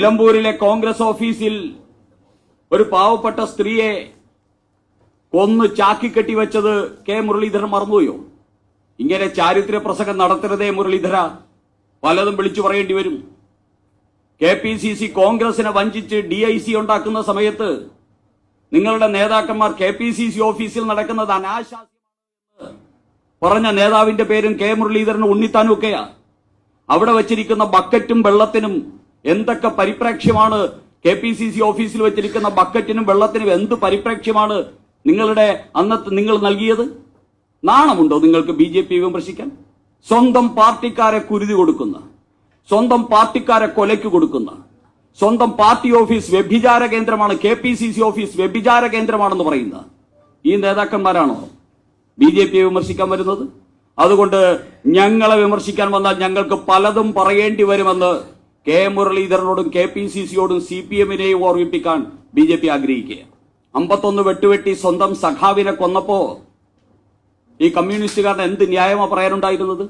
നിലമ്പൂരിലെ കോൺഗ്രസ് ഓഫീസിൽ ഒരു പാവപ്പെട്ട സ്ത്രീയെ കൊന്നു ചാക്കിക്കെട്ടി വെച്ചത് കെ മുരളീധരൻ മറന്നുപോയോ? ഇങ്ങനെ ചാരിത്ര പ്രസംഗം നടത്തരുതേ മുരളീധര, പലതും വിളിച്ചു പറയേണ്ടി വരും. KPCC കോൺഗ്രസിനെ വഞ്ചിച്ച് DIC ഉണ്ടാക്കുന്ന സമയത്ത് നിങ്ങളുടെ നേതാക്കന്മാർ KPCC ഓഫീസിൽ നടക്കുന്നത് അനാശാസ്യമാണെന്ന് പറഞ്ഞ നേതാവിന്റെ പേരും കെ മുരളീധരനും ഉണ്ണിത്താനും ഒക്കെയാ. അവിടെ വച്ചിരിക്കുന്ന ബക്കറ്റും വെള്ളത്തിനും എന്തൊക്കെ പരിപ്രേക്ഷ്യമാണ്, KPCC ഓഫീസിൽ വെച്ചിരിക്കുന്ന ബക്കറ്റിനും വെള്ളത്തിനും എന്ത് പരിപ്രേക്ഷ്യമാണ് നിങ്ങളുടെ അന്നത്തെ നിങ്ങൾ നൽകിയത്? നാണമുണ്ടോ നിങ്ങൾക്ക് BJP വിമർശിക്കാൻ? സ്വന്തം പാർട്ടിക്കാരെ കുരുതി കൊടുക്കുന്ന, സ്വന്തം പാർട്ടിക്കാരെ കൊലയ്ക്ക് കൊടുക്കുന്ന, സ്വന്തം പാർട്ടി ഓഫീസ് വ്യഭിചാര കേന്ദ്രമാണ്, KPCC ഓഫീസ് വ്യഭിചാര കേന്ദ്രമാണെന്ന് പറയുന്ന ഈ നേതാക്കന്മാരാണോ BJP വിമർശിക്കാൻ വരുന്നത്? അതുകൊണ്ട് ഞങ്ങളെ വിമർശിക്കാൻ വന്നാൽ ഞങ്ങൾക്ക് പലതും പറയേണ്ടി വരുമെന്ന് കെ മുരളീധരനോടും KPCCയോടും CPM-നെയും ഓർമ്മിപ്പിക്കാൻ BJP ആഗ്രഹിക്കുക. 51 വെട്ടുവെട്ടി സ്വന്തം സഖാവിനെ കൊന്നപ്പോ ഈ കമ്മ്യൂണിസ്റ്റുകാരന് എന്ത് ന്യായമാ പറയാനുണ്ടായിരുന്നത്?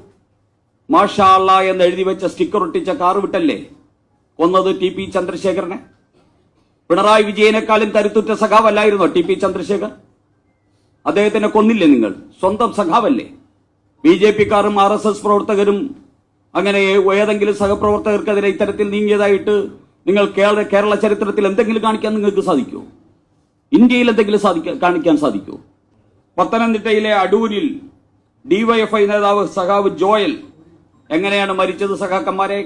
മാഷാ അല്ലാ എന്ന് എഴുതി വെച്ച സ്റ്റിക്കർ ഒട്ടിച്ച കാറ് വിട്ടല്ലേ കൊന്നത് TP ചന്ദ്രശേഖരനെ? പിണറായി വിജയനെക്കാളും കരുത്തുറ്റ സഖാവല്ലായിരുന്നോ TP ചന്ദ്രശേഖർ? അദ്ദേഹത്തിനെ കൊന്നില്ലേ നിങ്ങൾ? സ്വന്തം സഖാവല്ലേ? BJP-ക്കാരും RSS പ്രവർത്തകരും അങ്ങനെ ഏതെങ്കിലും സഹപ്രവർത്തകർക്കെതിരെ ഇത്തരത്തിൽ നീങ്ങിയതായിട്ട് നിങ്ങൾ കേരള ചരിത്രത്തിൽ എന്തെങ്കിലും കാണിക്കാൻ നിങ്ങൾക്ക് സാധിക്കുമോ? ഇന്ത്യയിൽ എന്തെങ്കിലും കാണിക്കാൻ സാധിക്കുമോ? പത്തനംതിട്ടയിലെ അടൂരിൽ DYFI നേതാവ് സഖാവ് ജോയൽ എങ്ങനെയാണ് മരിച്ചത്? സഖാക്കന്മാരെ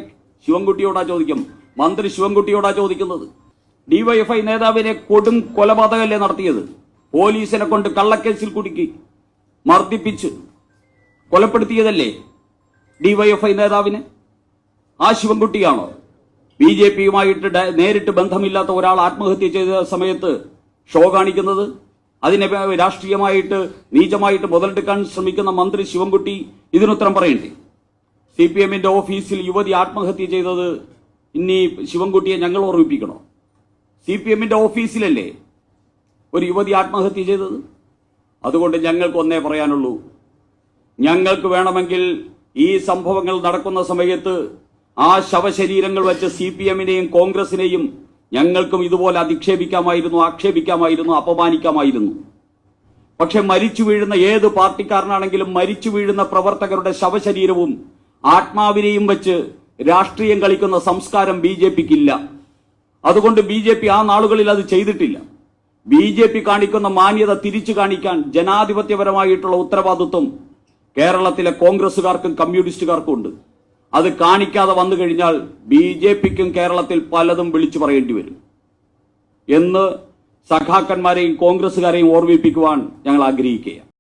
ശിവൻകുട്ടിയോടാ ചോദിക്കും, മന്ത്രി ശിവൻകുട്ടിയോടാ ചോദിക്കുന്നത്. DYFI നേതാവിനെ കൊടും കൊലപാതകമല്ലേ നടത്തിയത്? പോലീസിനെ കൊണ്ട് കള്ളക്കേസിൽ കുടുക്കി മർദ്ദിപ്പിച്ച് കൊലപ്പെടുത്തിയതല്ലേ DYFI നേതാവിനെ? ആ ശിവൻകുട്ടിയാണോ BJP-യുമായിട്ട് നേരിട്ട് ബന്ധമില്ലാത്ത ഒരാൾ ആത്മഹത്യ ചെയ്ത സമയത്ത് ഷോ കാണിക്കുന്നത്? അതിനെ രാഷ്ട്രീയമായിട്ട് നീചമായിട്ട് മുതലെടുക്കാൻ ശ്രമിക്കുന്ന മന്ത്രി ശിവൻകുട്ടി ഇതിനുത്തരം പറയണ്ടേ? CPM-ന്റെ ഓഫീസിൽ യുവതി ആത്മഹത്യ ചെയ്തത് ഇനി ശിവൻകുട്ടിയെ ഞങ്ങൾ ഓർമ്മിപ്പിക്കണോ? CPM-ന്റെ ഓഫീസിലല്ലേ ഒരു യുവതി ആത്മഹത്യ ചെയ്തത്? അതുകൊണ്ട് ഞങ്ങൾക്ക് ഒന്നേ പറയാനുള്ളൂ, ഞങ്ങൾക്ക് വേണമെങ്കിൽ ഈ സംഭവങ്ങൾ നടക്കുന്ന സമയത്ത് ആ ശവശരീരങ്ങൾ വെച്ച് CPM-നെയും കോൺഗ്രസിനെയും ഞങ്ങൾക്കും ഇതുപോലെ അധിക്ഷേപിക്കാമായിരുന്നു, ആക്ഷേപിക്കാമായിരുന്നു, അപമാനിക്കാമായിരുന്നു. പക്ഷെ മരിച്ചു വീഴുന്ന ഏത് പാർട്ടിക്കാരനാണെങ്കിലും മരിച്ചു വീഴുന്ന പ്രവർത്തകരുടെ ശവശരീരവും ആത്മാവിനെയും വെച്ച് രാഷ്ട്രീയം കളിക്കുന്ന സംസ്കാരം BJP-ക്കില്ല. അതുകൊണ്ട് BJP ആ നാളുകളിൽ അത് ചെയ്തിട്ടില്ല. BJP കാണിക്കുന്ന മാന്യത തിരിച്ചു കാണിക്കാൻ ജനാധിപത്യപരമായിട്ടുള്ള ഉത്തരവാദിത്വം കേരളത്തിലെ കോൺഗ്രസുകാർക്കും കമ്മ്യൂണിസ്റ്റുകാർക്കും ഉണ്ട്. അത് കാണിക്കാതെ വന്നു കഴിഞ്ഞാൽ BJP-ക്കും കേരളത്തിൽ പലതും വിളിച്ചു പറയേണ്ടി വരും എന്ന് സഖാക്കന്മാരെയും കോൺഗ്രസുകാരെയും ഓർമ്മിപ്പിക്കുവാൻ ഞങ്ങൾ ആഗ്രഹിക്കുകയാണ്.